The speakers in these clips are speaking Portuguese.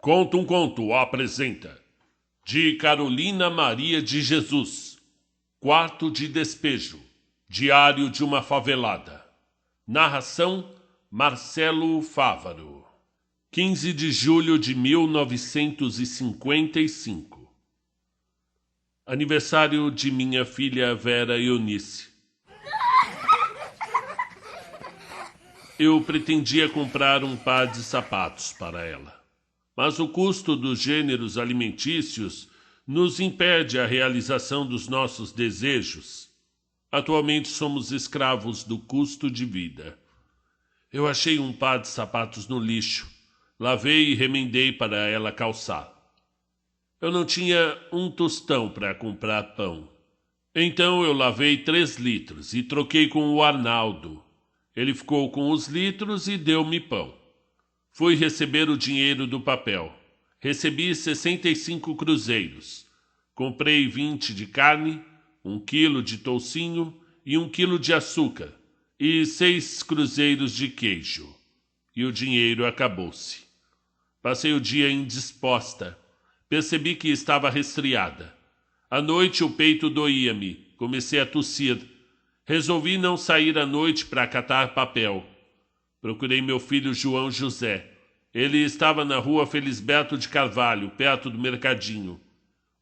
Conta um Conto apresenta de Carolina Maria de Jesus, Quarto de Despejo, Diário de uma Favelada. Narração Marcelo Fávaro. 15 de julho de 1955. Aniversário de minha filha Vera Eunice. Eu pretendia comprar um par de sapatos para ela, mas o custo dos gêneros alimentícios nos impede a realização dos nossos desejos. Atualmente somos escravos do custo de vida. Eu achei um par de sapatos no lixo, lavei e remendei para ela calçar. Eu não tinha um tostão para comprar pão. Então eu lavei 3 litros e troquei com o Arnaldo. Ele ficou com os litros e deu-me pão. Fui receber o dinheiro do papel. Recebi 65 cruzeiros. Comprei 20 de carne, 1 quilo de toucinho e 1 quilo de açúcar e 6 cruzeiros de queijo. E o dinheiro acabou-se. Passei o dia indisposta. Percebi que estava resfriada. À noite o peito doía-me. Comecei a tossir. Resolvi não sair à noite para catar papel. Procurei meu filho João José. Ele estava na rua Felisberto de Carvalho, perto do mercadinho.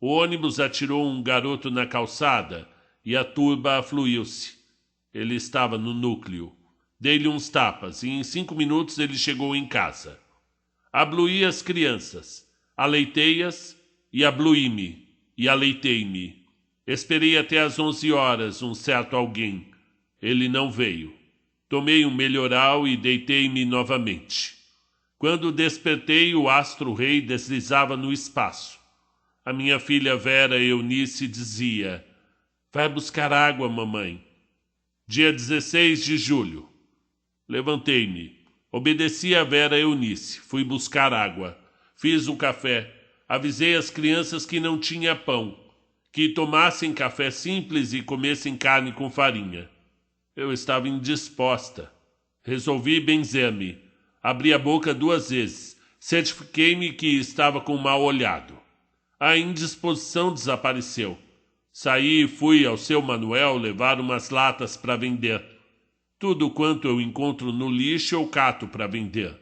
O ônibus atirou um garoto na calçada e a turba afluiu-se. Ele estava no núcleo. Dei-lhe uns tapas e em 5 minutos ele chegou em casa. Abluí as crianças, aleitei-as e abluí-me e aleitei-me. Esperei até às 11 horas um certo alguém. Ele não veio. Tomei um melhoral e deitei-me novamente. Quando despertei, o astro-rei deslizava no espaço. A minha filha Vera Eunice dizia: "Vai buscar água, mamãe." Dia 16 de julho. Levantei-me. Obedeci a Vera Eunice. Fui buscar água. Fiz um café. Avisei as crianças que não tinha pão, que tomassem café simples e comessem carne com farinha. Eu estava indisposta. Resolvi benzer-me. Abri a boca 2 vezes. Certifiquei-me que estava com mau olhado. A indisposição desapareceu. Saí e fui ao seu Manuel levar umas latas para vender. Tudo quanto eu encontro no lixo eu cato para vender.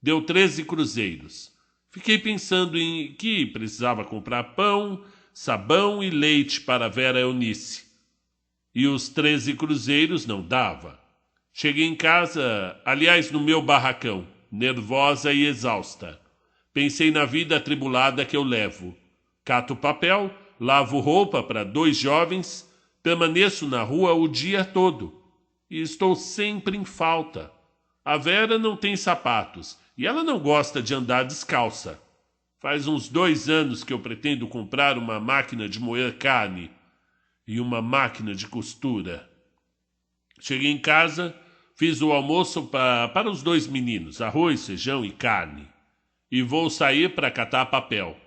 Deu 13 cruzeiros. Fiquei pensando em que precisava comprar pão, sabão e leite para Vera Eunice. E os 13 cruzeiros não dava. Cheguei em casa, aliás, no meu barracão, nervosa e exausta. Pensei na vida atribulada que eu levo. Cato papel, lavo roupa para 2 jovens, permaneço na rua o dia todo. E estou sempre em falta. A Vera não tem sapatos e ela não gosta de andar descalça. Faz uns 2 anos que eu pretendo comprar uma máquina de moer carne e uma máquina de costura. Cheguei em casa, fiz o almoço para os 2 meninos, arroz, feijão e carne. E vou sair para catar papel.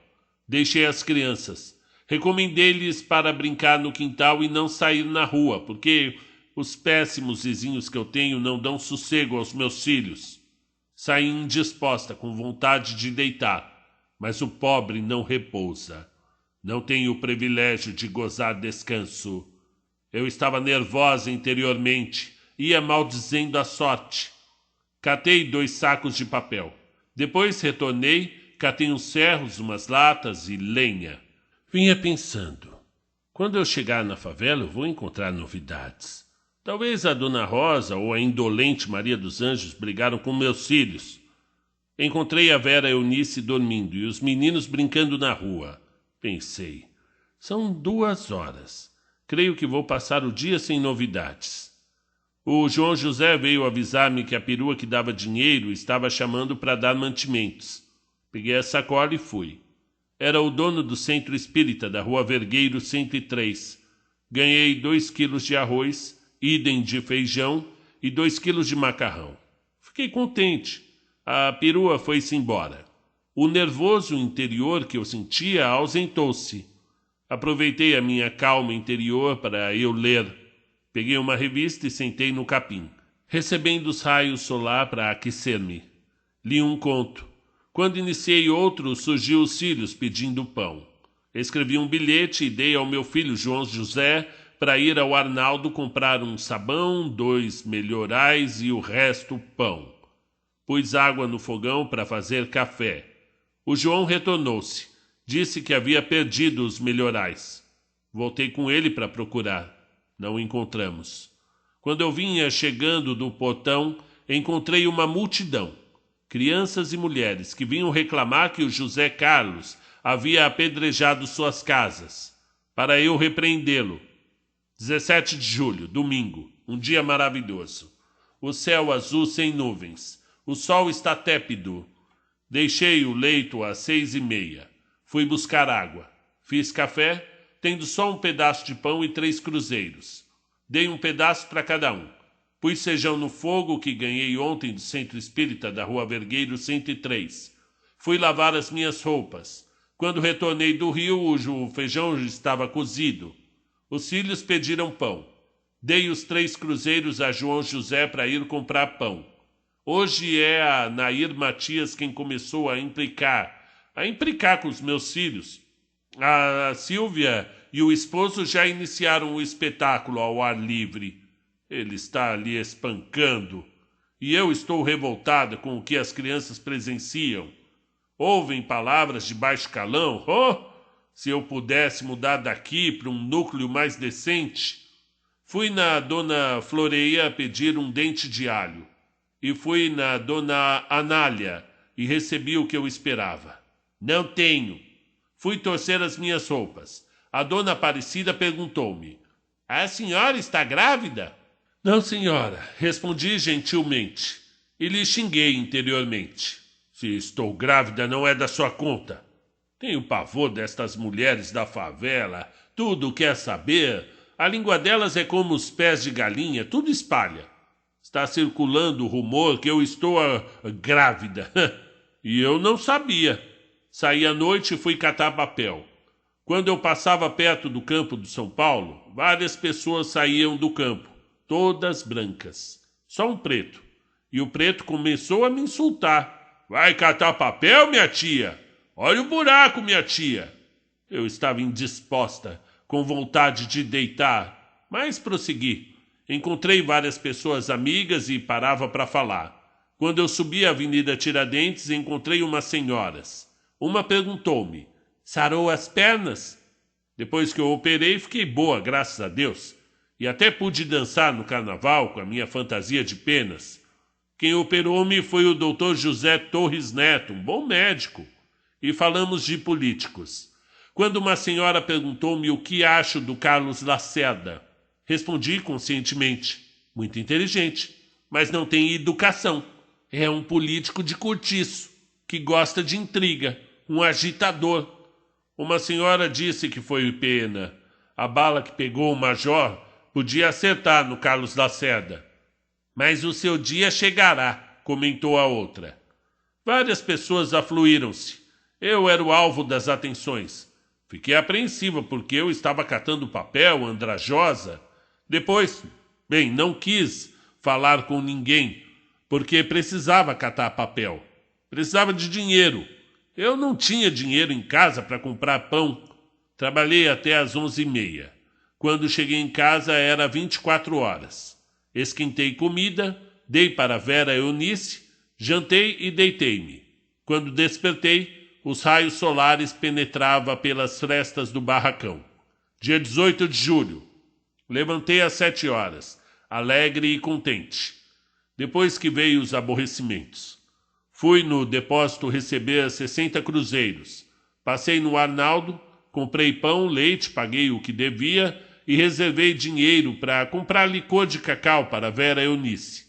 Deixei as crianças. Recomendei-lhes para brincar no quintal e não sair na rua, porque os péssimos vizinhos que eu tenho não dão sossego aos meus filhos. Saí indisposta, com vontade de deitar, mas o pobre não repousa. Não tenho o privilégio de gozar descanso. Eu estava nervosa interiormente, ia maldizendo a sorte. Catei 2 sacos de papel. Depois retornei, catei uns ferros, umas latas e lenha. Vinha pensando, quando eu chegar na favela eu vou encontrar novidades. Talvez a Dona Rosa ou a indolente Maria dos Anjos brigaram com meus filhos. Encontrei a Vera Eunice dormindo e os meninos brincando na rua. Pensei, são 2 horas. Creio que vou passar o dia sem novidades. O João José veio avisar-me que a perua que dava dinheiro estava chamando para dar mantimentos. Peguei a sacola e fui. Era o dono do centro espírita da rua Vergueiro 103. Ganhei 2 quilos de arroz, idem de feijão e 2 quilos de macarrão. Fiquei contente. A perua foi-se embora. O nervoso interior que eu sentia ausentou-se. Aproveitei a minha calma interior para eu ler. Peguei uma revista e sentei no capim, recebendo os raios solar para aquecer-me. Li um conto. Quando iniciei outro, surgiu os filhos pedindo pão. Escrevi um bilhete e dei ao meu filho João José para ir ao Arnaldo comprar um sabão, 2 melhorais e o resto pão. Pus água no fogão para fazer café. O João retornou-se. Disse que havia perdido os melhorais. Voltei com ele para procurar. Não o encontramos. Quando eu vinha chegando do portão, encontrei uma multidão. Crianças e mulheres que vinham reclamar que o José Carlos havia apedrejado suas casas. Para eu repreendê-lo. 17 de julho, domingo, um dia maravilhoso. O céu azul sem nuvens. O sol está tépido. Deixei o leito às 6:30. Fui buscar água. Fiz café, tendo só um pedaço de pão e 3 cruzeiros. Dei um pedaço para cada um. Pus feijão no fogo que ganhei ontem do Centro Espírita da Rua Vergueiro 103. Fui lavar as minhas roupas. Quando retornei do rio, o feijão estava cozido. Os filhos pediram pão. Dei os 3 cruzeiros a João José para ir comprar pão. Hoje é a Nair Matias quem começou a implicar com os meus filhos. A Silvia e o esposo já iniciaram o espetáculo ao ar livre. Ele está ali espancando. E eu estou revoltada com o que as crianças presenciam. Ouvem palavras de baixo calão. Oh, se eu pudesse mudar daqui para um núcleo mais decente. Fui na dona Floreia pedir um dente de alho. E fui na dona Anália e recebi o que eu esperava. Não tenho. Fui torcer as minhas roupas. A dona Aparecida perguntou-me: a senhora está grávida? Não, senhora, respondi gentilmente. E lhe xinguei interiormente. Se estou grávida não é da sua conta. Tenho pavor destas mulheres da favela. Tudo quer saber. A língua delas é como os pés de galinha, tudo espalha. Está circulando o rumor que eu estou grávida. E eu não sabia. Saí à noite e fui catar papel. Quando eu passava perto do campo de São Paulo, várias pessoas saíam do campo, todas brancas. Só um preto. E o preto começou a me insultar. Vai catar papel, minha tia? Olha o buraco, minha tia. Eu estava indisposta, com vontade de deitar, mas prossegui. Encontrei várias pessoas amigas e parava para falar. Quando eu subi a Avenida Tiradentes, encontrei umas senhoras. Uma perguntou-me: sarou as pernas? Depois que eu operei, fiquei boa, graças a Deus. E até pude dançar no carnaval com a minha fantasia de penas. Quem operou-me foi o Dr. José Torres Neto, um bom médico. E falamos de políticos. Quando uma senhora perguntou-me o que acho do Carlos Lacerda, respondi conscientemente: muito inteligente, mas não tem educação. É um político de cortiço, que gosta de intriga, um agitador. Uma senhora disse que foi pena. A bala que pegou o major podia acertar no Carlos Lacerda. Mas o seu dia chegará, comentou a outra. Várias pessoas afluíram-se. Eu era o alvo das atenções. Fiquei apreensiva porque eu estava catando papel, andrajosa. Depois, não quis falar com ninguém, porque precisava catar papel. Precisava de dinheiro. Eu não tinha dinheiro em casa para comprar pão. Trabalhei até às 11:30. Quando cheguei em casa era 24 horas. Esquentei comida, dei para Vera Eunice, jantei e deitei-me. Quando despertei, os raios solares penetravam pelas frestas do barracão. Dia 18 de julho. Levantei às 7 horas, alegre e contente. Depois que veio os aborrecimentos. Fui no depósito receber 60 cruzeiros. Passei no Arnaldo, comprei pão, leite, paguei o que devia e reservei dinheiro para comprar licor de cacau para Vera Eunice.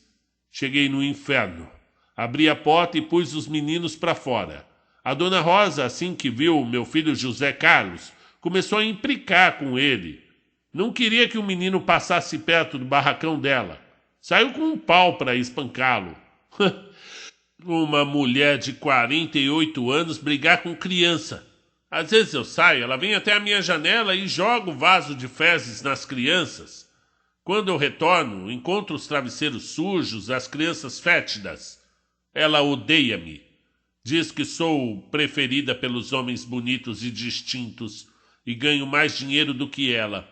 Cheguei no inferno. Abri a porta e pus os meninos para fora. A dona Rosa, assim que viu o meu filho José Carlos, começou a implicar com ele. Não queria que o menino passasse perto do barracão dela. Saiu com um pau para espancá-lo. Uma mulher de 48 anos brigar com criança. Às vezes eu saio, ela vem até a minha janela e joga o vaso de fezes nas crianças. Quando eu retorno, encontro os travesseiros sujos, as crianças fétidas. Ela odeia-me. Diz que sou preferida pelos homens bonitos e distintos e ganho mais dinheiro do que ela.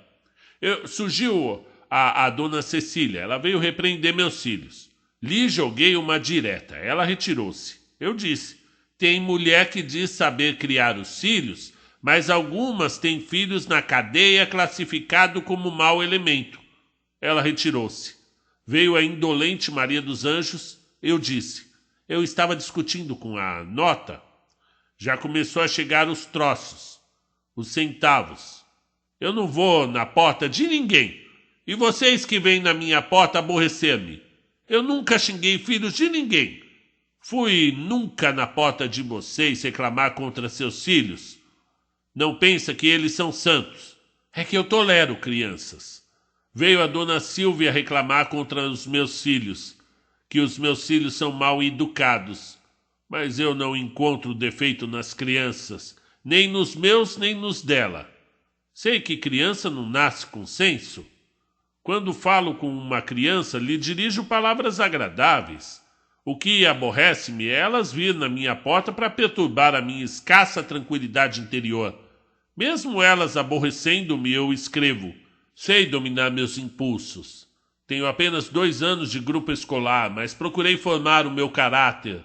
Surgiu a dona Cecília, ela veio repreender meus filhos. Lhe joguei uma direta, ela retirou-se. Eu disse, tem mulher que diz saber criar os filhos, mas algumas têm filhos na cadeia classificado como mau elemento. Ela retirou-se. Veio a indolente Maria dos Anjos, eu disse, eu estava discutindo com a nota. Já começou a chegar os troços, os centavos. Eu não vou na porta de ninguém. E vocês que vêm na minha porta aborrecer-me. Eu nunca xinguei filhos de ninguém. Fui nunca na porta de vocês reclamar contra seus filhos. Não pensa que eles são santos. É que eu tolero crianças. Veio a dona Silvia reclamar contra os meus filhos, que os meus filhos são mal educados. Mas eu não encontro defeito nas crianças, nem nos meus, nem nos dela. Sei que criança não nasce com senso. Quando falo com uma criança, lhe dirijo palavras agradáveis. O que aborrece-me é elas vir na minha porta para perturbar a minha escassa tranquilidade interior. Mesmo elas aborrecendo-me, eu escrevo. Sei dominar meus impulsos. Tenho apenas 2 anos de grupo escolar, mas procurei formar o meu caráter.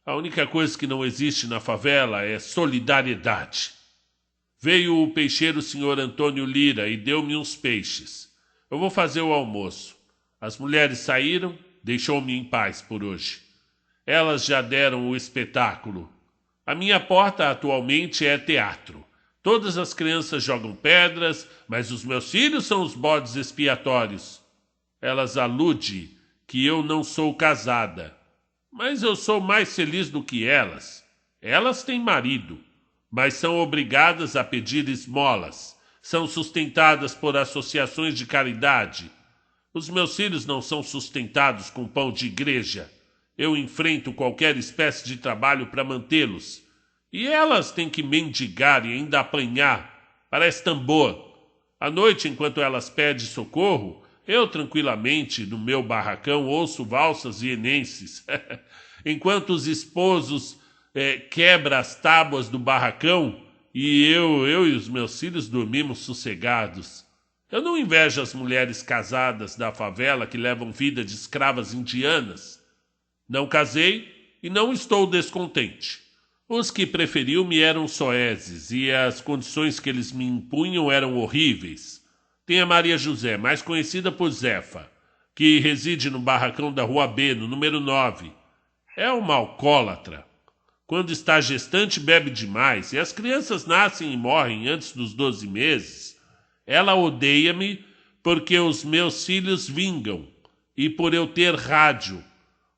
A única coisa que não existe na favela é solidariedade. Veio o peixeiro Sr. Antônio Lira e deu-me uns peixes. Eu vou fazer o almoço. As mulheres saíram, deixou-me em paz por hoje. Elas já deram o espetáculo. A minha porta atualmente é teatro. Todas as crianças jogam pedras, mas os meus filhos são os bodes expiatórios. Elas aludem que eu não sou casada. Mas eu sou mais feliz do que elas. Elas têm marido, mas são obrigadas a pedir esmolas. São sustentadas por associações de caridade. Os meus filhos não são sustentados com pão de igreja. Eu enfrento qualquer espécie de trabalho para mantê-los. E elas têm que mendigar e ainda apanhar. Parece tambor. À noite, enquanto elas pedem socorro, eu tranquilamente, no meu barracão, ouço valsas vienenses. Enquanto os esposos quebram as tábuas do barracão, e eu e os meus filhos dormimos sossegados. Eu não invejo as mulheres casadas da favela que levam vida de escravas indianas. Não casei e não estou descontente. Os que preferiu-me eram soeses e as condições que eles me impunham eram horríveis. Tem a Maria José, mais conhecida por Zefa, que reside no barracão da Rua B, no número 9. É uma alcoólatra. Quando está gestante, bebe demais, e as crianças nascem e morrem antes dos 12 meses. Ela odeia-me porque os meus filhos vingam, e por eu ter rádio.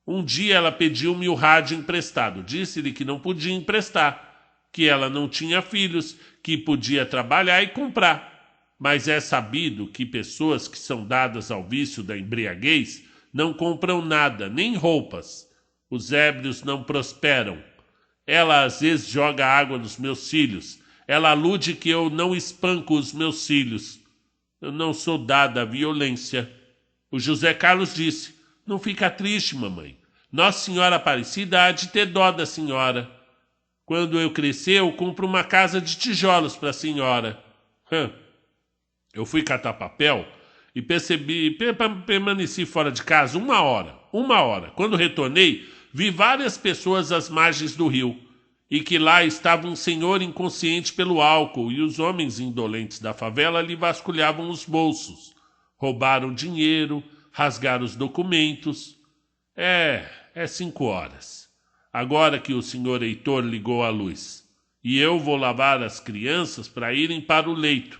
Um dia ela pediu-me o rádio emprestado. Disse-lhe que não podia emprestar, que ela não tinha filhos, que podia trabalhar e comprar. Mas é sabido que pessoas que são dadas ao vício da embriaguez não compram nada, nem roupas. Os ébrios não prosperam. Ela às vezes joga água nos meus filhos. Ela alude que eu não espanco os meus filhos. Eu não sou dada à violência. O José Carlos disse, não fica triste, mamãe. Nossa Senhora Aparecida há de ter dó da senhora. Quando eu crescer, eu compro uma casa de tijolos para a senhora. Eu fui catar papel e permaneci fora de casa 1 hora. 1 hora. Quando retornei, vi várias pessoas às margens do rio e que lá estava um senhor inconsciente pelo álcool e os homens indolentes da favela lhe vasculhavam os bolsos. Roubaram dinheiro, rasgaram os documentos. É 5 horas. Agora que o senhor Heitor ligou a luz. E eu vou lavar as crianças para irem para o leito,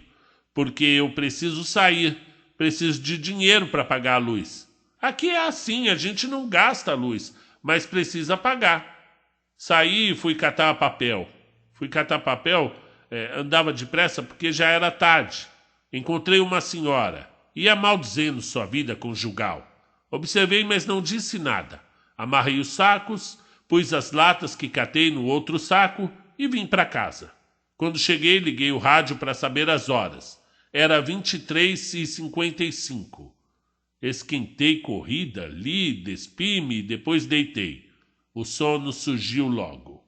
porque eu preciso sair, preciso de dinheiro para pagar a luz. Aqui é assim, a gente não gasta a luz, mas precisa pagar. Saí e fui catar papel. Andava depressa porque já era tarde. Encontrei uma senhora. Ia maldizendo sua vida conjugal. Observei, mas não disse nada. Amarrei os sacos, pus as latas que catei no outro saco e vim para casa. Quando cheguei, liguei o rádio para saber as horas. Era 23h55. Esquentei corrida, li, despi-me e depois deitei. O sono surgiu logo.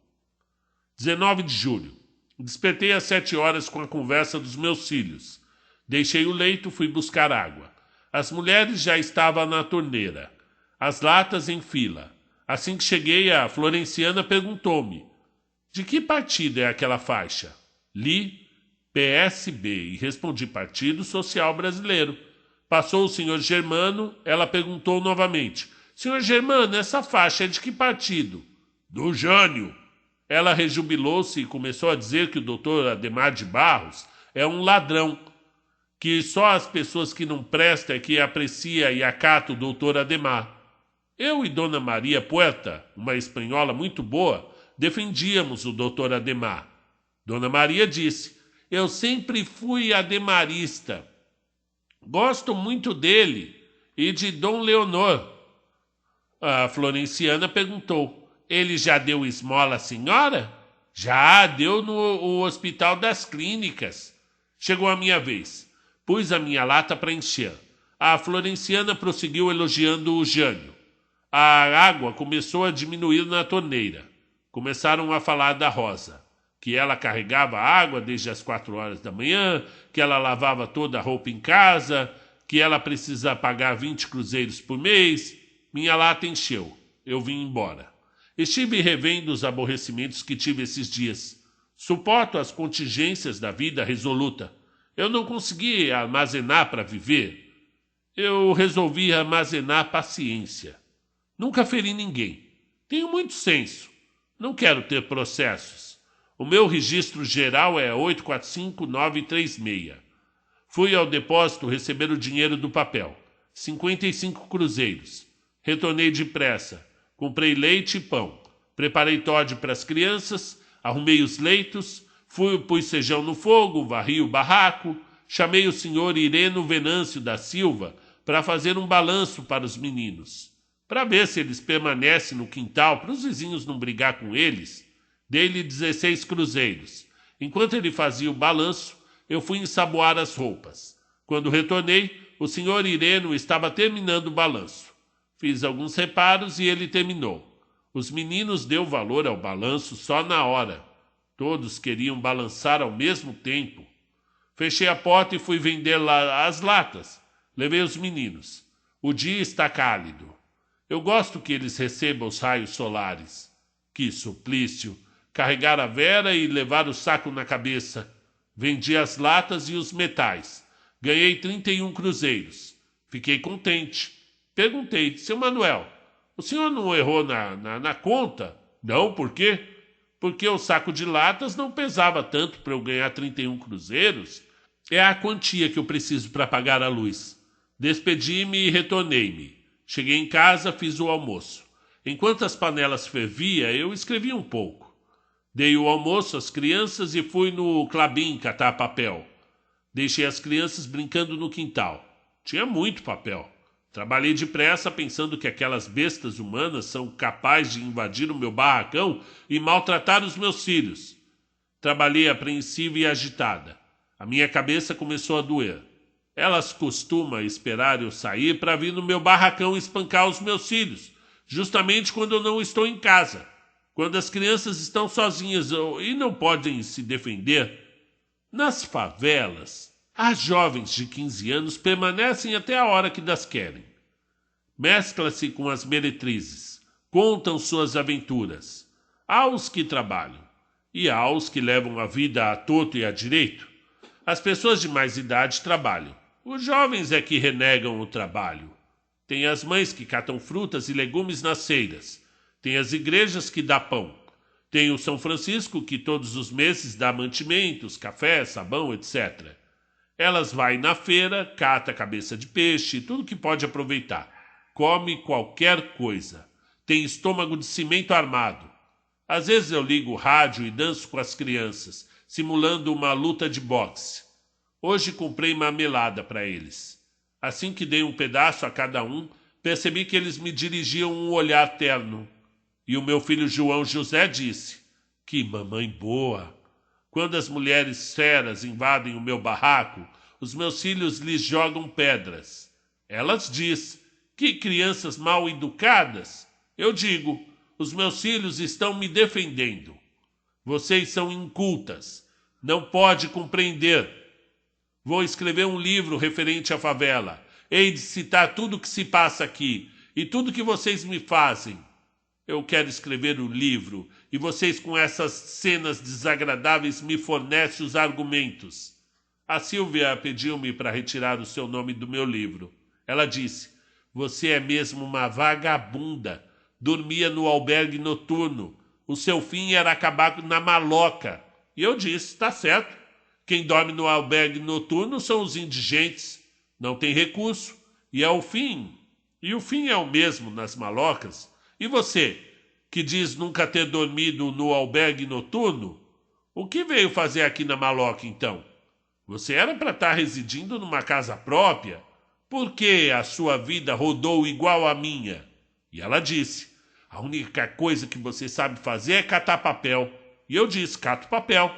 19 de julho. Despertei às 7 horas com a conversa dos meus filhos. Deixei o leito, fui buscar água. As mulheres já estavam na torneira. As latas em fila. Assim que cheguei, a Florenciana perguntou-me: de que partido é aquela faixa? Li PSB e respondi: Partido Social Brasileiro. Passou o senhor Germano, ela perguntou novamente: senhor Germano, essa faixa é de que partido? Do Jânio. Ela rejubilou-se e começou a dizer que o doutor Ademar de Barros é um ladrão, que só as pessoas que não prestam é que aprecia e acata o doutor Ademar. Eu e Dona Maria Puerta, uma espanhola muito boa, defendíamos o doutor Ademar. Dona Maria disse: eu sempre fui ademarista. Gosto muito dele e de Dom Leonor. A Florenciana perguntou: ele já deu esmola à senhora? Já, deu no Hospital das Clínicas. Chegou a minha vez. Pus a minha lata para encher. A Florenciana prosseguiu elogiando o Jânio. A água começou a diminuir na torneira. Começaram a falar da Rosa, que ela carregava água desde as 4 horas da manhã, que ela lavava toda a roupa em casa, que ela precisa pagar 20 cruzeiros por mês. Minha lata encheu. Eu vim embora. Estive revendo os aborrecimentos que tive esses dias. Suporto as contingências da vida resoluta. Eu não consegui armazenar para viver. Eu resolvi armazenar paciência. Nunca feri ninguém. Tenho muito senso. Não quero ter processos. O meu registro geral é 845936. Fui ao depósito receber o dinheiro do papel. 55 cruzeiros. Retornei depressa. Comprei leite e pão. Preparei Toddy para as crianças. Arrumei os leitos. Pus feijão no fogo. Varri o barraco. Chamei o senhor Ireno Venâncio da Silva para fazer um balanço para os meninos, para ver se eles permanecem no quintal, para os vizinhos não brigar com eles. Dei-lhe 16 cruzeiros. Enquanto ele fazia o balanço, eu fui ensaboar as roupas. Quando retornei, o senhor Ireno estava terminando o balanço. Fiz alguns reparos e ele terminou. Os meninos deu valor ao balanço só na hora. Todos queriam balançar ao mesmo tempo. Fechei a porta e fui vender as latas. Levei os meninos. O dia está cálido. Eu gosto que eles recebam os raios solares. Que suplício! Carregar a Vera e levar o saco na cabeça. Vendi as latas e os metais. Ganhei 31 cruzeiros. Fiquei contente. Perguntei: seu Manuel, o senhor não errou na conta? Não, por quê? Porque o saco de latas não pesava tanto para eu ganhar 31 cruzeiros. É a quantia que eu preciso para pagar a luz. Despedi-me e retornei-me. Cheguei em casa, fiz o almoço. Enquanto as panelas ferviam, eu escrevi um pouco. Dei o almoço às crianças e fui no Klabin catar papel. Deixei as crianças brincando no quintal. Tinha muito papel. Trabalhei depressa pensando que aquelas bestas humanas são capazes de invadir o meu barracão e maltratar os meus filhos. Trabalhei apreensiva e agitada. A minha cabeça começou a doer. Elas costumam esperar eu sair para vir no meu barracão espancar os meus filhos, justamente quando eu não estou em casa, quando as crianças estão sozinhas e não podem se defender. Nas favelas, as jovens de 15 anos permanecem até a hora que das querem. Mescla-se com as meretrizes, contam suas aventuras. Há os que trabalham e há os que levam a vida a torto e a direito. As pessoas de mais idade trabalham. Os jovens é que renegam o trabalho. Tem as mães que catam frutas e legumes nas feiras. Tem as igrejas que dá pão. Tem o São Francisco que todos os meses dá mantimentos, café, sabão, etc. Elas vai na feira, cata cabeça de peixe, tudo que pode aproveitar. Come qualquer coisa. Tem estômago de cimento armado. Às vezes eu ligo o rádio e danço com as crianças, simulando uma luta de boxe. Hoje comprei marmelada para eles. Assim que dei um pedaço a cada um, percebi que eles me dirigiam um olhar terno. E o meu filho João José disse: que mamãe boa! Quando as mulheres feras invadem o meu barraco, os meus filhos lhes jogam pedras. Elas dizem: que crianças mal educadas! Eu digo: os meus filhos estão me defendendo. Vocês são incultas. Não pode compreender. Vou escrever um livro referente à favela. Hei de citar tudo o que se passa aqui e tudo que vocês me fazem. Eu quero escrever o livro e vocês com essas cenas desagradáveis me fornecem os argumentos. A Silvia pediu-me para retirar o seu nome do meu livro. Ela disse, você é mesmo uma vagabunda. Dormia no albergue noturno. O seu fim era acabar na maloca. E eu disse, tá certo. Quem dorme no albergue noturno são os indigentes. Não tem recurso. E é o fim. E o fim é o mesmo nas malocas. E você, que diz nunca ter dormido no albergue noturno, o que veio fazer aqui na maloca então? Você era para estar residindo numa casa própria. Por que a sua vida rodou igual à minha? E ela disse, a única coisa que você sabe fazer é catar papel. E eu disse, cato papel.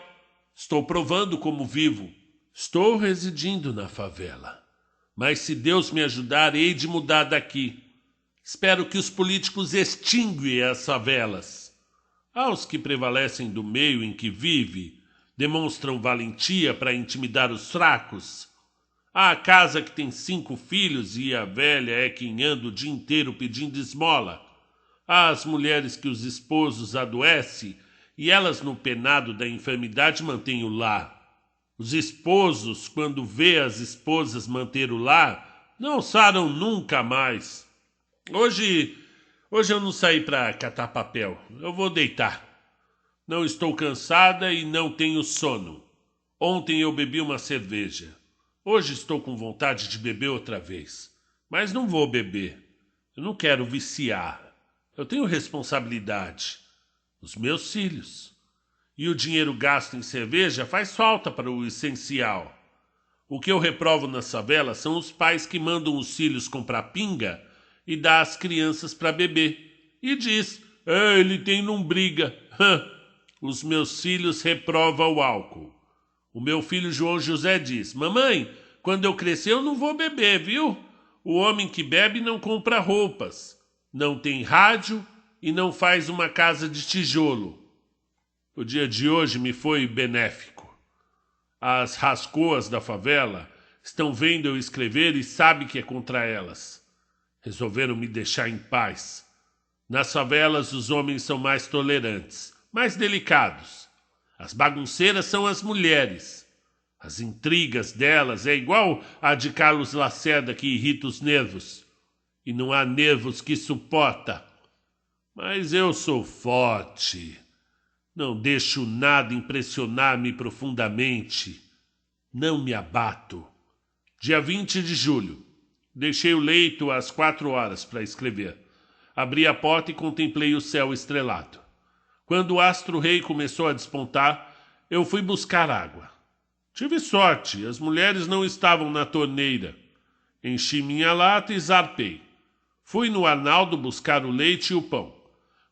Estou provando como vivo. Estou residindo na favela. Mas se Deus me ajudar, hei de mudar daqui. Espero que os políticos extinguem as favelas. Aos que prevalecem do meio em que vive, demonstram valentia para intimidar os fracos. Há a casa que tem 5 filhos e a velha é quem anda o dia inteiro pedindo esmola. Há as mulheres que os esposos adoecem e elas no penado da enfermidade mantêm o lar. Os esposos, quando vê as esposas manter o lar, não saram nunca mais. Hoje eu não saí para catar papel. Eu vou deitar. Não estou cansada e não tenho sono. Ontem eu bebi uma cerveja. Hoje estou com vontade de beber outra vez. Mas não vou beber. Eu não quero viciar. Eu tenho responsabilidade. Os meus filhos. E o dinheiro gasto em cerveja faz falta para o essencial. O que eu reprovo nas favelas são os pais que mandam os filhos comprar pinga e dá às crianças para beber. E diz, ele tem não briga. Os meus filhos reprovam o álcool. O meu filho João José diz, mamãe, quando eu crescer eu não vou beber, viu? O homem que bebe não compra roupas, não tem rádio e não faz uma casa de tijolo. O dia de hoje me foi benéfico. As rascoas da favela estão vendo eu escrever e sabem que é contra elas. Resolveram me deixar em paz. Nas favelas os homens são mais tolerantes, mais delicados. As bagunceiras são as mulheres. As intrigas delas é igual a de Carlos Lacerda que irrita os nervos. E não há nervos que suporta. Mas eu sou forte. Não deixo nada impressionar-me profundamente. Não me abato. Dia 20 de julho. Deixei o leito às 4 horas para escrever. Abri a porta e contemplei o céu estrelado. Quando o astro-rei começou a despontar, eu fui buscar água. Tive sorte, as mulheres não estavam na torneira. Enchi minha lata e zarpei. Fui no Arnaldo buscar o leite e o pão.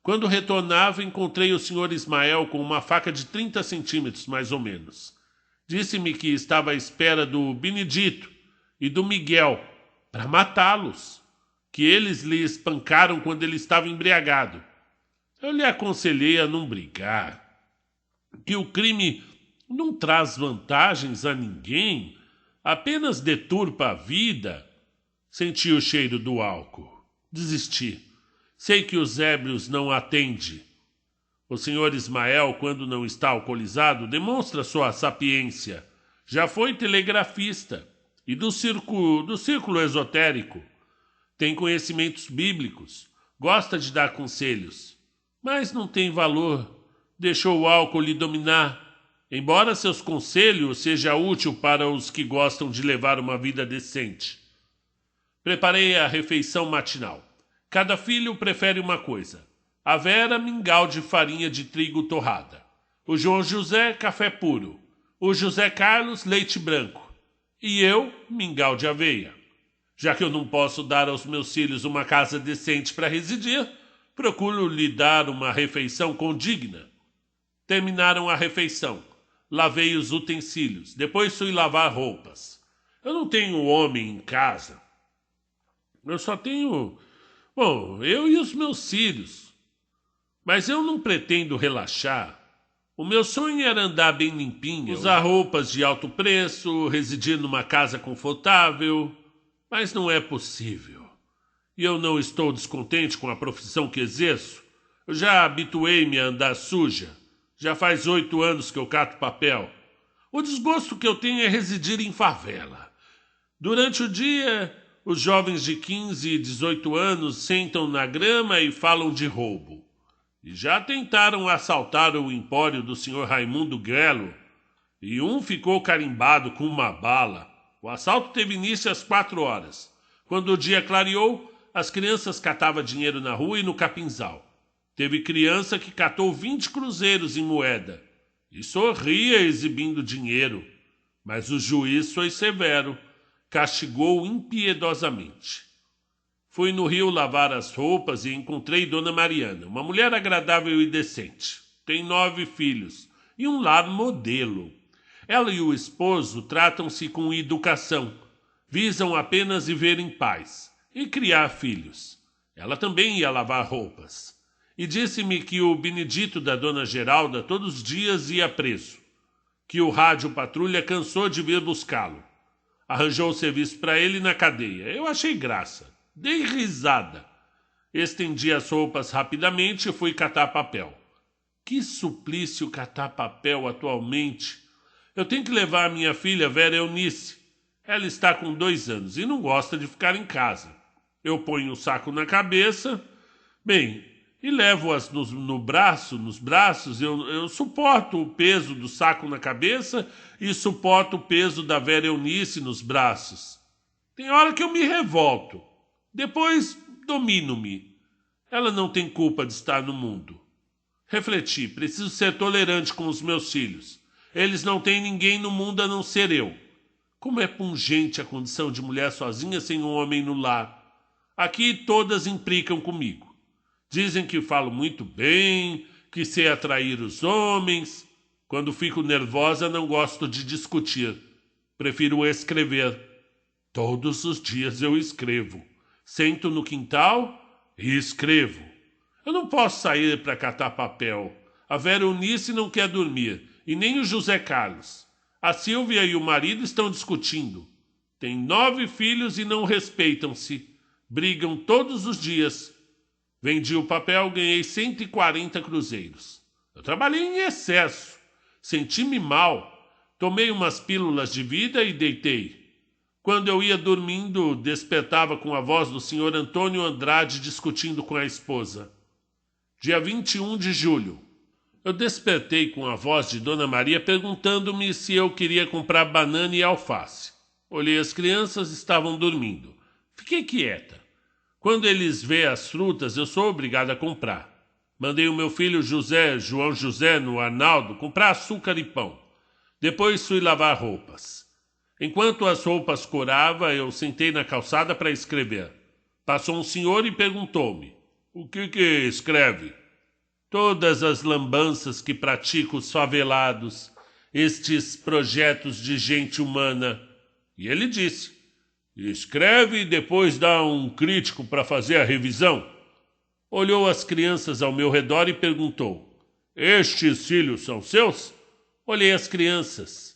Quando retornava, encontrei o Sr. Ismael com uma faca de 30 centímetros, mais ou menos. Disse-me que estava à espera do Benedito e do Miguel para matá-los, que eles lhe espancaram quando ele estava embriagado. Eu lhe aconselhei a não brigar, que o crime não traz vantagens a ninguém, apenas deturpa a vida. Senti o cheiro do álcool. Desisti. Sei que os ébrios não atendem. O senhor Ismael, quando não está alcoolizado, demonstra sua sapiência. Já foi telegrafista e do círculo esotérico. Tem conhecimentos bíblicos. Gosta de dar conselhos. Mas não tem valor. Deixou o álcool lhe dominar. Embora seus conselhos sejam úteis para os que gostam de levar uma vida decente. Preparei a refeição matinal. Cada filho prefere uma coisa. A Vera, mingau de farinha de trigo torrada. O João José, café puro. O José Carlos, leite branco. E eu, mingau de aveia. Já que eu não posso dar aos meus filhos uma casa decente para residir, procuro lhe dar uma refeição condigna. Terminaram a refeição. Lavei os utensílios. Depois fui lavar roupas. Eu não tenho homem em casa. Eu só tenho... eu e os meus filhos. Mas eu não pretendo relaxar. O meu sonho era andar bem limpinha, usar roupas de alto preço, residir numa casa confortável, mas não é possível. E eu não estou descontente com a profissão que exerço. Eu já habituei-me a andar suja. Já faz 8 anos que eu cato papel. O desgosto que eu tenho é residir em favela. Durante o dia, os jovens de 15 e 18 anos sentam na grama e falam de roubo. E já tentaram assaltar o empório do senhor Raimundo Grelo, e um ficou carimbado com uma bala. O assalto teve início às 4 horas. Quando o dia clareou, as crianças catavam dinheiro na rua e no capinzal. Teve criança que catou 20 cruzeiros em moeda e sorria exibindo dinheiro, mas o juiz foi severo, castigou impiedosamente. Fui no rio lavar as roupas e encontrei Dona Mariana, uma mulher agradável e decente. Tem 9 filhos e um lar modelo. Ela e o esposo tratam-se com educação, visam apenas viver em paz e criar filhos. Ela também ia lavar roupas. E disse-me que o Benedito da Dona Geralda todos os dias ia preso, que o rádio patrulha cansou de vir buscá-lo. Arranjou o serviço para ele na cadeia. Eu achei graça. Dei risada. Estendi as roupas rapidamente e fui catar papel. Que suplício catar papel atualmente. Eu tenho que levar a minha filha Vera Eunice. Ela está com 2 anos e não gosta de ficar em casa. Eu ponho o saco na cabeça, e levo-as nos braços. Eu suporto o peso do saco na cabeça e suporto o peso da Vera Eunice nos braços. Tem hora que eu me revolto. Depois domino-me. Ela não tem culpa de estar no mundo. Refleti, preciso ser tolerante com os meus filhos. Eles não têm ninguém no mundo a não ser eu. Como é pungente a condição de mulher sozinha sem um homem no lar. Aqui todas implicam comigo. Dizem que falo muito bem, que sei atrair os homens. Quando fico nervosa não gosto de discutir. Prefiro escrever. Todos os dias eu escrevo. Sento no quintal e escrevo. Eu não posso sair para catar papel. A Vera Eunice não quer dormir, e nem o José Carlos. A Silvia e o marido estão discutindo. Têm 9 filhos e não respeitam-se. Brigam todos os dias. Vendi o papel, ganhei 140 cruzeiros. Eu trabalhei em excesso. Senti-me mal. Tomei umas pílulas de vida e deitei. Quando eu ia dormindo, despertava com a voz do senhor Antônio Andrade discutindo com a esposa. Dia 21 de julho. Eu despertei com a voz de Dona Maria perguntando-me se eu queria comprar banana e alface. Olhei as crianças, estavam dormindo. Fiquei quieta. Quando eles vêem as frutas, eu sou obrigado a comprar. Mandei o meu filho João José, no Arnaldo, comprar açúcar e pão. Depois fui lavar roupas. Enquanto as roupas corava, eu sentei na calçada para escrever. Passou um senhor e perguntou-me: "O que escreve?" "Todas as lambanças que praticam os favelados, estes projetos de gente humana." E ele disse: "Escreve e depois dá um crítico para fazer a revisão." Olhou as crianças ao meu redor e perguntou: "Estes filhos são seus?" Olhei as crianças.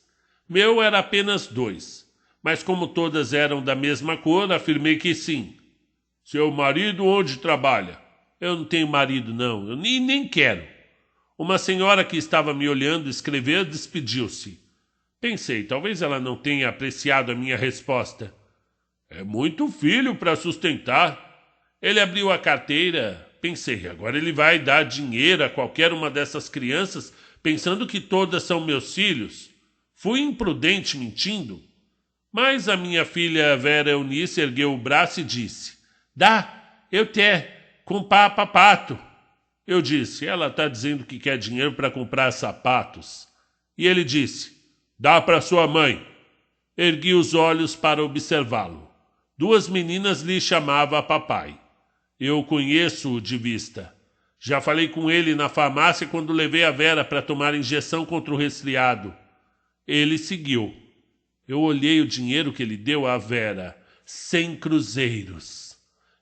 Meu era apenas 2, mas como todas eram da mesma cor, afirmei que sim. "Seu marido onde trabalha?" "Eu não tenho marido, não. Eu nem quero." Uma senhora que estava me olhando escrever despediu-se. Pensei, talvez ela não tenha apreciado a minha resposta. "É muito filho para sustentar." Ele abriu a carteira. Pensei, agora ele vai dar dinheiro a qualquer uma dessas crianças, pensando que todas são meus filhos. Fui imprudente mentindo. Mas a minha filha Vera Eunice ergueu o braço e disse: "Dá, eu te, comprar papato." Eu disse: "Ela está dizendo que quer dinheiro para comprar sapatos." E ele disse: "Dá para sua mãe." Ergui os olhos para observá-lo. 2 meninas lhe chamavam a papai. Eu conheço-o de vista. Já falei com ele na farmácia quando levei a Vera para tomar injeção contra o resfriado. Ele seguiu. Eu olhei o dinheiro que ele deu à Vera. 100 cruzeiros.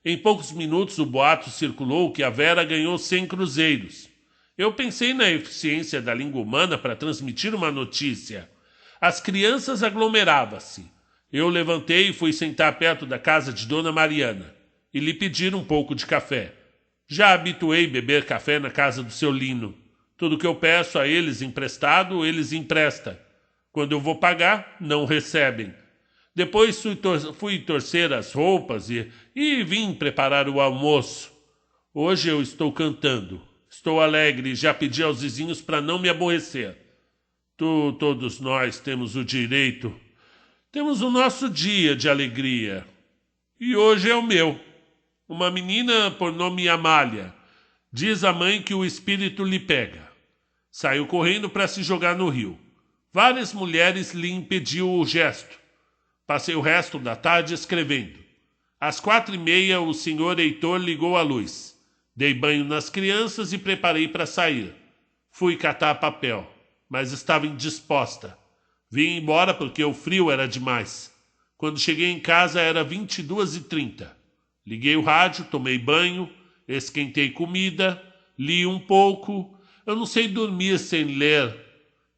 Em poucos minutos o boato circulou que a Vera ganhou 100 cruzeiros. Eu pensei na eficiência da língua humana para transmitir uma notícia. As crianças aglomeravam-se. Eu levantei e fui sentar perto da casa de Dona Mariana e lhe pedir um pouco de café. Já habituei beber café na casa do seu Lino. Tudo que eu peço a eles emprestado, eles emprestam. Quando eu vou pagar, não recebem. Depois fui torcer as roupas e vim preparar o almoço. Hoje eu estou cantando. Estou alegre e já pedi aos vizinhos para não me aborrecer. Todos nós temos o direito. Temos o nosso dia de alegria. E hoje é o meu. Uma menina por nome Amália. Diz a mãe que o espírito lhe pega. Saiu correndo para se jogar no rio. Várias mulheres lhe impediu o gesto. Passei o resto da tarde escrevendo. Às 4h30, o senhor Heitor ligou a luz. Dei banho nas crianças e preparei para sair. Fui catar papel, mas estava indisposta. Vim embora porque o frio era demais. Quando cheguei em casa era 22h30. Liguei o rádio, tomei banho, esquentei comida, li um pouco. Eu não sei dormir sem ler.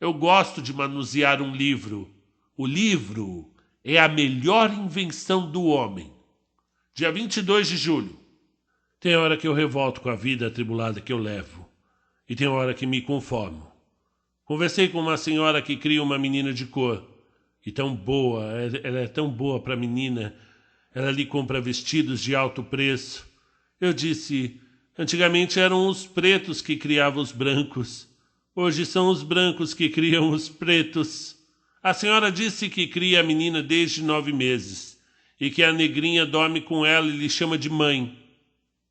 Eu gosto de manusear um livro. O livro é a melhor invenção do homem. Dia 22 de julho. Tem hora que eu revolto com a vida atribulada que eu levo. E tem hora que me conformo. Conversei com uma senhora que cria uma menina de cor. E tão boa, ela é tão boa para a menina. Ela lhe compra vestidos de alto preço. Eu disse, antigamente eram os pretos que criavam os brancos. Hoje são os brancos que criam os pretos. A senhora disse que cria a menina desde 9 meses. E que a negrinha dorme com ela e lhe chama de mãe.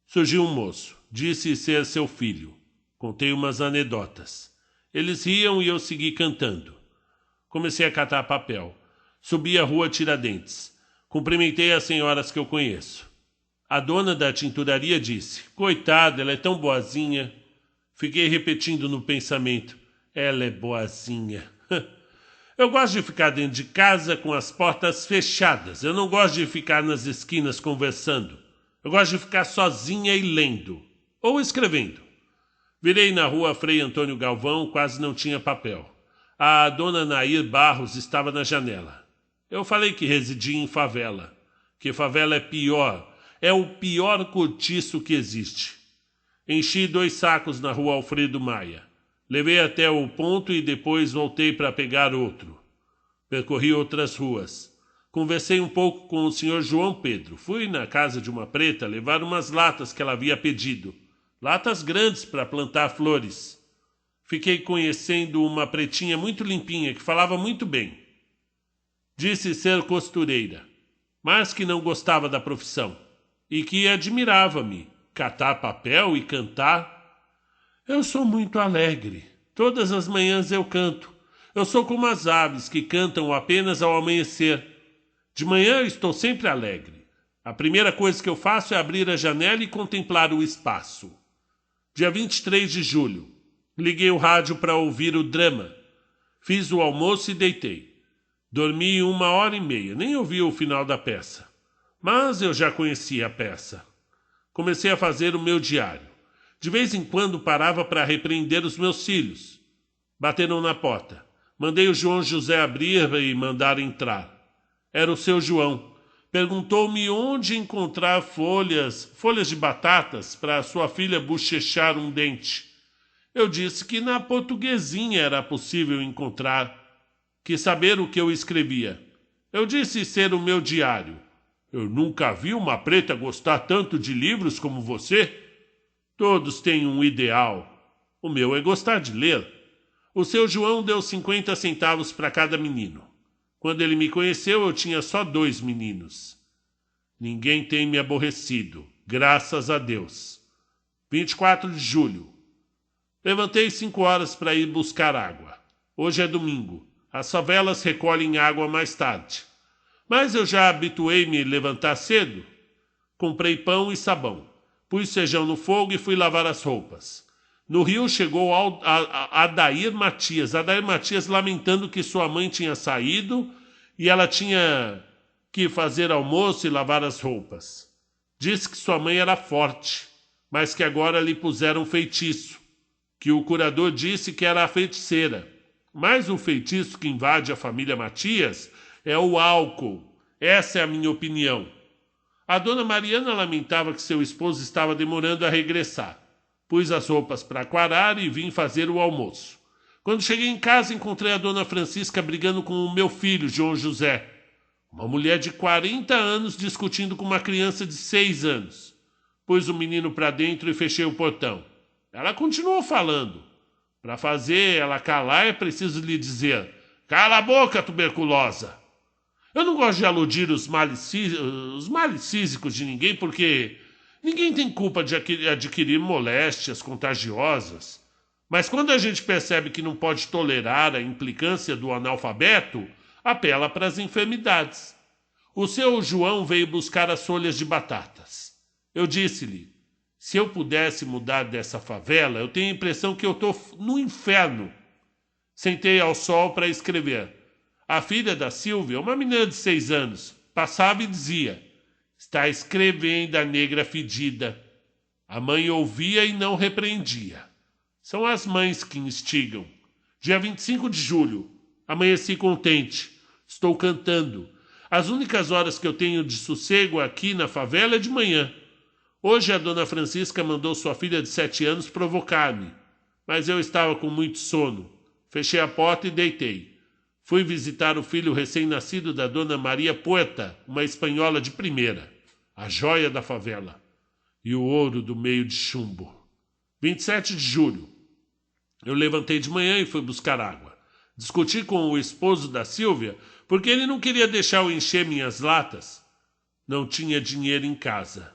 Surgiu um moço. Disse ser seu filho. Contei umas anedotas. Eles riam e eu segui cantando. Comecei a catar papel. Subi a rua Tiradentes. Cumprimentei as senhoras que eu conheço. A dona da tinturaria disse, coitada, ela é tão boazinha. Fiquei repetindo no pensamento, ela é boazinha. Eu gosto de ficar dentro de casa com as portas fechadas. Eu não gosto de ficar nas esquinas conversando. Eu gosto de ficar sozinha e lendo. Ou escrevendo. Virei na rua Frei Antônio Galvão, quase não tinha papel. A dona Nair Barros estava na janela. Eu falei que residia em favela. Que favela é pior. É o pior cortiço que existe. Enchi 2 sacos na rua Alfredo Maia. Levei até o ponto e depois voltei para pegar outro. Percorri outras ruas. Conversei um pouco com o senhor João Pedro. Fui na casa de uma preta levar umas latas que ela havia pedido. Latas grandes para plantar flores. Fiquei conhecendo uma pretinha muito limpinha que falava muito bem. Disse ser costureira, mas que não gostava da profissão e que admirava-me, catar papel e cantar. Eu sou muito alegre. Todas as manhãs eu canto. Eu sou como as aves que cantam apenas ao amanhecer. De manhã eu estou sempre alegre. A primeira coisa que eu faço é abrir a janela e contemplar o espaço. Dia 23 de julho. Liguei o rádio para ouvir o drama. Fiz o almoço e deitei. Dormi 1h30, nem ouvi o final da peça. Mas eu já conhecia a peça. Comecei a fazer o meu diário. De vez em quando parava para repreender os meus filhos. Bateram na porta. Mandei o João José abrir e mandar entrar. Era o seu João. Perguntou-me onde encontrar folhas de batatas para sua filha bochechar um dente. Eu disse que na Portuguesinha era possível encontrar. Quis saber o que eu escrevia. Eu disse ser o meu diário. Eu nunca vi uma preta gostar tanto de livros como você. Todos têm um ideal. O meu é gostar de ler. O seu João deu 50 centavos para cada menino. Quando ele me conheceu, eu tinha só 2 meninos. Ninguém tem me aborrecido, graças a Deus. 24 de julho. Levantei 5 horas para ir buscar água. Hoje é domingo. As favelas recolhem água mais tarde. Mas eu já habituei-me a levantar cedo. Comprei pão e sabão. Pus feijão no fogo e fui lavar as roupas. No Rio chegou Adair Matias. Adair Matias lamentando que sua mãe tinha saído e ela tinha que fazer almoço e lavar as roupas. Disse que sua mãe era forte, mas que agora lhe puseram feitiço. que o curador disse que era a feiticeira. Mas o feitiço que invade a família Matias é o álcool. Essa é a minha opinião. A dona Mariana lamentava que seu esposo estava demorando a regressar. Pus as roupas para aquarar e vim fazer o almoço. Quando cheguei em casa, encontrei a dona Francisca brigando com o meu filho, João José. Uma mulher de 40 anos discutindo com uma criança de 6 anos. Pus o menino para dentro e fechei o portão. Ela continuou falando. Para fazer ela calar é preciso lhe dizer: cala a boca, tuberculosa! Eu não gosto de aludir os males físicos de ninguém, porque ninguém tem culpa de adquirir moléstias contagiosas. Mas quando a gente percebe que não pode tolerar a implicância do analfabeto, apela para as enfermidades. O seu João veio buscar as folhas de batatas. Eu disse-lhe: se eu pudesse mudar dessa favela, eu tenho a impressão que eu estou no inferno. Sentei ao sol para escrever. A filha da Silvia, uma menina de 6 anos, passava e dizia: está escrevendo a negra fedida. A mãe ouvia e não repreendia. São as mães que instigam. Dia 25 de julho. Amanheci contente. Estou cantando. As únicas horas que eu tenho de sossego aqui na favela é de manhã. Hoje a dona Francisca mandou sua filha de 7 anos provocar-me. Mas eu estava com muito sono. Fechei a porta e deitei. Fui visitar o filho recém-nascido da dona Maria Puerta, uma espanhola de primeira, a joia da favela, e o ouro do meio de chumbo. 27 de julho. Eu levantei de manhã e fui buscar água. Discuti com o esposo da Silvia porque ele não queria deixar eu encher minhas latas. Não tinha dinheiro em casa.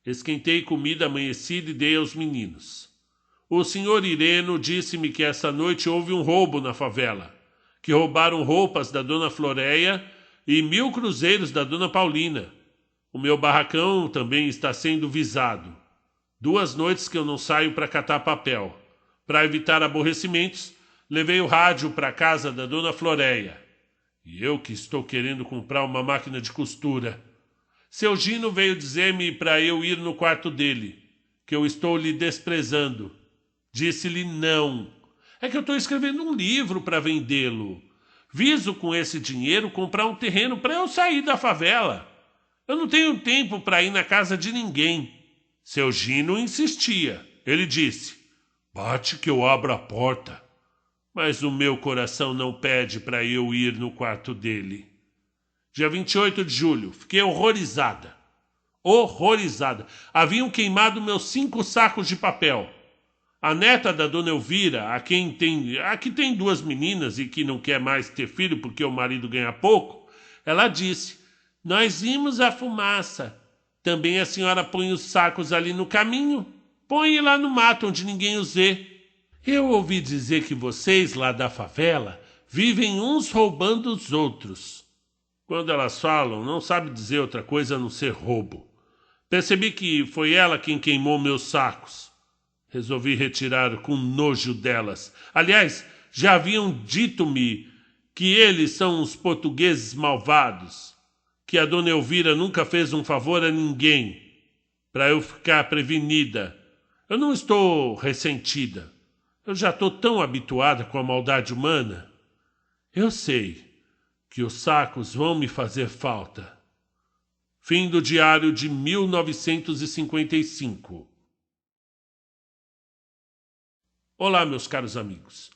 Esquentei comida amanhecida e dei aos meninos. O senhor Ireno disse-me que essa noite houve um roubo na favela, que roubaram roupas da dona Floréia e 1.000 cruzeiros da dona Paulina. O meu barracão também está sendo visado. 2 noites que eu não saio para catar papel. Para evitar aborrecimentos, levei o rádio para a casa da dona Floréia. E eu que estou querendo comprar uma máquina de costura. Seu Gino veio dizer-me para eu ir no quarto dele, que eu estou lhe desprezando. Disse-lhe não. É que eu estou escrevendo um livro para vendê-lo. Viso com esse dinheiro comprar um terreno para eu sair da favela. Eu não tenho tempo para ir na casa de ninguém. Seu Gino insistia. Ele disse: bate que eu abro a porta. Mas o meu coração não pede para eu ir no quarto dele. Dia 28 de julho. Fiquei horrorizada. Horrorizada. Haviam queimado meus 5 sacos de papel. A neta da dona Elvira, a que tem 2 meninas e que não quer mais ter filho porque o marido ganha pouco, ela disse: nós vimos a fumaça. Também a senhora põe os sacos ali no caminho. Põe lá no mato onde ninguém os vê. Eu ouvi dizer que vocês lá da favela vivem uns roubando os outros. Quando elas falam, não sabe dizer outra coisa a não ser roubo. Percebi que foi ela quem queimou meus sacos. Resolvi retirar com nojo delas. Aliás, já haviam dito-me que eles são os portugueses malvados, que a dona Elvira nunca fez um favor a ninguém, para eu ficar prevenida. Eu não estou ressentida. Eu já estou tão habituada com a maldade humana. Eu sei que os sacos vão me fazer falta. Fim do diário de 1955. Olá, meus caros amigos.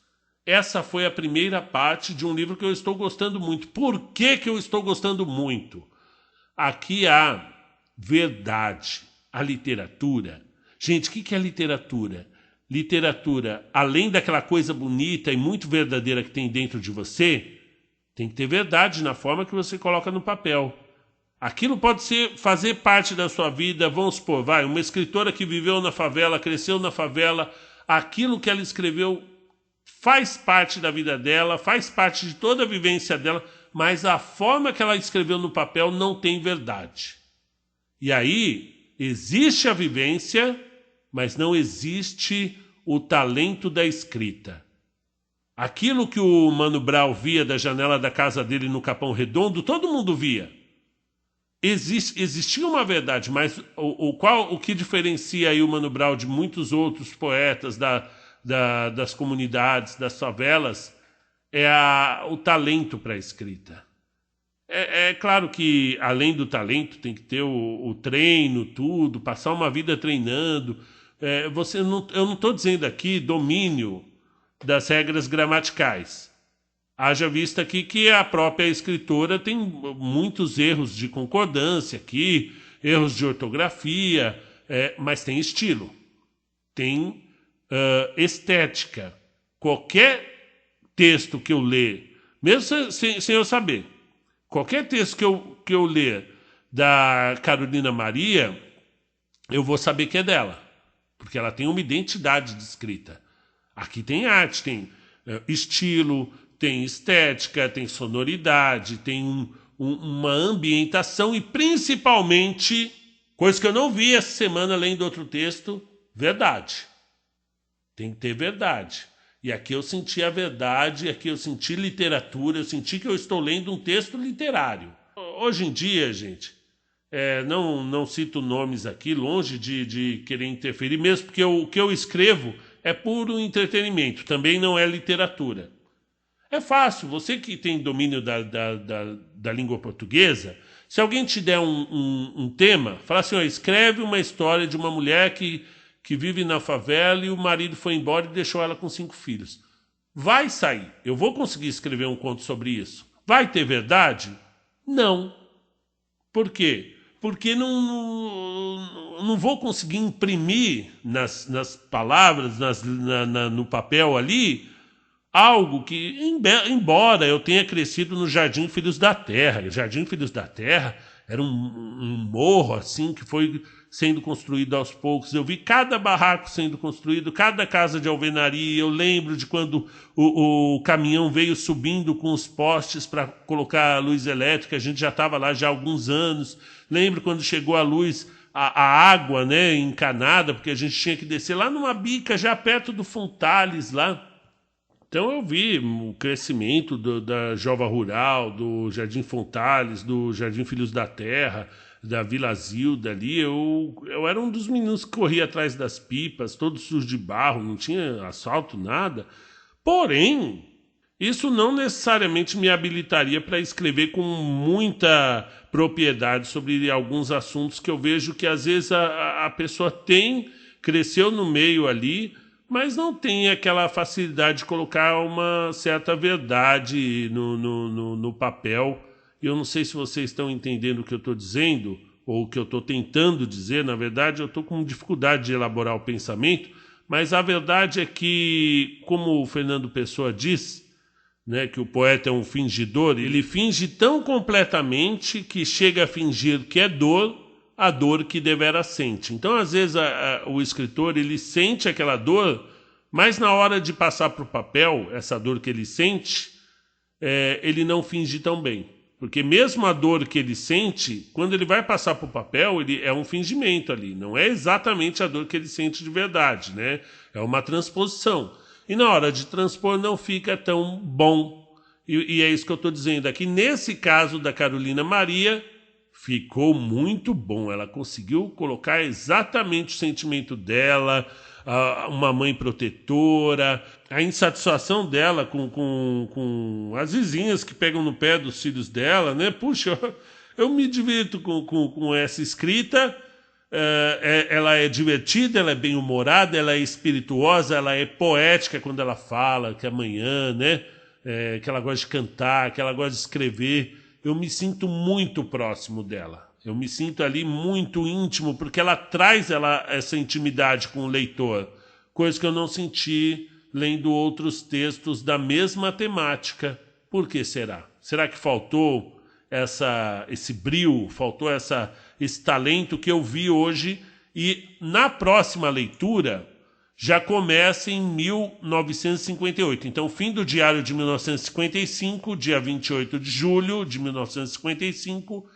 Essa foi a primeira parte de um livro que eu estou gostando muito. Por que que eu estou gostando muito? Aqui há verdade, a literatura. Gente, o que é literatura? Literatura, além daquela coisa bonita e muito verdadeira que tem dentro de você, tem que ter verdade na forma que você coloca no papel. Aquilo pode fazer parte da sua vida, vamos supor, uma escritora que viveu na favela, cresceu na favela, aquilo que ela escreveu faz parte da vida dela, faz parte de toda a vivência dela, mas a forma que ela escreveu no papel não tem verdade. E aí existe a vivência, mas não existe o talento da escrita. Aquilo que o Mano Brown via da janela da casa dele no Capão Redondo, todo mundo via. Existia uma verdade, mas o que diferencia aí o Mano Brown de muitos outros poetas das comunidades, das favelas, é o talento para a escrita. É claro que, além do talento, tem que ter o treino, tudo, passar uma vida treinando. Eu não estou dizendo aqui domínio das regras gramaticais. Haja vista aqui que a própria escritora tem muitos erros de concordância aqui, erros de ortografia, mas tem estilo, tem estética. Qualquer texto que eu ler, mesmo sem eu saber, qualquer texto que eu ler da Carolina Maria, eu vou saber que é dela, porque ela tem uma identidade de escrita. Aqui tem arte, tem estilo, tem estética, tem sonoridade, tem uma ambientação e, principalmente, coisa que eu não vi essa semana lendo outro texto, verdade. Tem que ter verdade. E aqui eu senti a verdade, aqui eu senti literatura, eu senti que eu estou lendo um texto literário. Hoje em dia, gente, não cito nomes aqui, longe de querer interferir, mesmo porque o que eu escrevo é puro entretenimento, também não é literatura. É fácil, você que tem domínio da língua portuguesa, se alguém te der um tema, fala assim, escreve uma história de uma mulher que vive na favela e o marido foi embora e deixou ela com 5 filhos. Vai sair. Eu vou conseguir escrever um conto sobre isso. Vai ter verdade? Não. Por quê? Porque não vou conseguir imprimir nas palavras, no papel ali, algo que, embora eu tenha crescido no Jardim Filhos da Terra. O Jardim Filhos da Terra era um morro assim que foi sendo construído aos poucos. Eu vi cada barraco sendo construído, cada casa de alvenaria. Eu lembro de quando o caminhão veio subindo com os postes para colocar a luz elétrica. A gente já estava lá já há alguns anos. Lembro quando chegou a luz, a água, né, encanada, porque a gente tinha que descer lá numa bica já perto do Fontales lá. Então eu vi o crescimento da Jova Rural, do Jardim Fontales, do Jardim Filhos da Terra, da Vila Zilda ali. Eu era um dos meninos que corria atrás das pipas, todo sujo de barro, não tinha asfalto, nada. Porém, isso não necessariamente me habilitaria para escrever com muita propriedade sobre alguns assuntos que eu vejo que às vezes a pessoa cresceu no meio ali, mas não tem aquela facilidade de colocar uma certa verdade no papel. Eu não sei se vocês estão entendendo o que eu estou dizendo, ou o que eu estou tentando dizer. Na verdade, eu estou com dificuldade de elaborar o pensamento, mas a verdade é que, como o Fernando Pessoa diz, né, que o poeta é um fingidor, ele finge tão completamente que chega a fingir que é dor, a dor que devera sente. Então, às vezes, o escritor ele sente aquela dor, mas na hora de passar para o papel, essa dor que ele sente, ele não finge tão bem. Porque mesmo a dor que ele sente, quando ele vai passar para o papel, ele é um fingimento ali. Não é exatamente a dor que ele sente de verdade, né? É uma transposição. E na hora de transpor não fica tão bom. E é isso que eu estou dizendo aqui. Nesse caso da Carolina Maria, ficou muito bom. Ela conseguiu colocar exatamente o sentimento dela, uma mãe protetora, a insatisfação dela com as vizinhas que pegam no pé dos filhos dela, né? Puxa, eu me divirto com essa escrita. Ela é divertida, ela é bem-humorada, ela é espirituosa, ela é poética quando ela fala que amanhã, né? Que ela gosta de cantar, que ela gosta de escrever. Eu me sinto muito próximo dela. Eu me sinto ali muito íntimo, porque ela traz essa intimidade com o leitor, coisa que eu não senti lendo outros textos da mesma temática. Por que será? Será que faltou esse brio, faltou esse talento que eu vi hoje? E na próxima leitura já começa em 1958. Então, fim do diário de 1955, dia 28 de julho de 1955.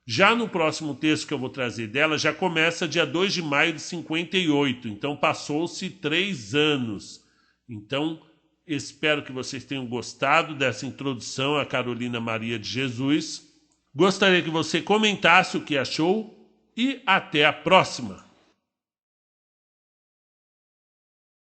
Já no próximo texto que eu vou trazer dela, já começa dia 2 de maio de 58. Então, passou-se 3 anos. Então, espero que vocês tenham gostado dessa introdução a Carolina Maria de Jesus. Gostaria que você comentasse o que achou e até a próxima.